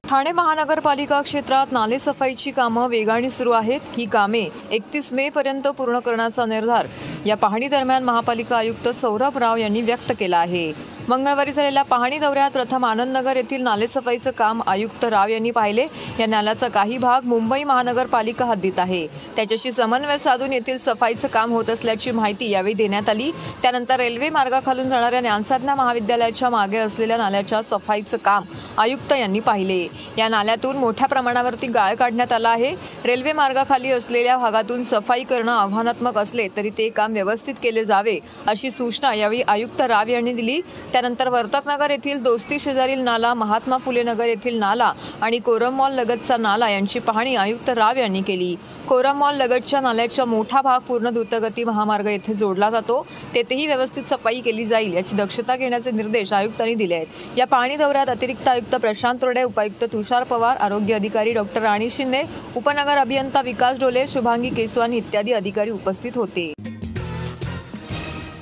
ठाणे महानगरपालिका क्षेत्रात नाले सफाईची कामं वेगाने सुरू आहेत। ही कामे 31 मे पर्यंत पूर्ण करण्याचा निर्धार या पाहणी दरम्यान महापालिका आयुक्त सौरभ राव यांनी व्यक्त केला आहे। मंगळवारी झालेल्या पाहणी दौऱ्यात प्रथम आनंदनगर येथील नाले सफाईचं काम आयुक्त राव यांनी पाहिले। या नाल्याचा काही भाग मुंबई महानगरपालिका हद्दीत आहे, त्याच्याशी समन्वय साधून येथील सफाईचं काम होत असल्याची माहिती यावेळी देण्यात आली। त्यानंतर रेल्वे मार्गाखालून जाणाऱ्या ज्ञानसाधना महाविद्यालयाच्या मागे असलेल्या नाल्याच्या सफाईचं काम आयुक्त यांनी पाहिले। या नाल्यातून मोठ्या प्रमाणावरती गाळ काढण्यात आला आहे। रेल्वे मार्गाखाली असलेल्या भागातून सफाई करणं आव्हानात्मक असले तरी ते काम व्यवस्थित केले जावे अशी सूचना यावेळी आयुक्त राव यांनी दिली। त्यानंतर वर्तकनगर येथील दोस्ती शेजारील नाला, महात्मा फुले नगर येथील नाला आणि कोरम मॉल लगतचा नाला यांची पाहणी आयुक्त राव यांनी केली। कोरम मॉल लगतच्या नाल्याचा मोठा भाग पूर्ण द्रुतगती महामार्ग येथे जोडला जातो, तेथेही व्यवस्थित सफाई केली जाईल याची दक्षता घेण्याचे निर्देश आयुक्तांनी दिले आहेत। या पाहणी दौऱ्यात अतिरिक्त आयुक्त प्रशांत रोडे, उपायुक्त तुषार पवार, आरोग्य अधिकारी डॉक्टर राणी शिंदे, उपनगर अभियंता विकास डोले, शुभांगी केसवानी इत्यादी अधिकारी उपस्थित होते।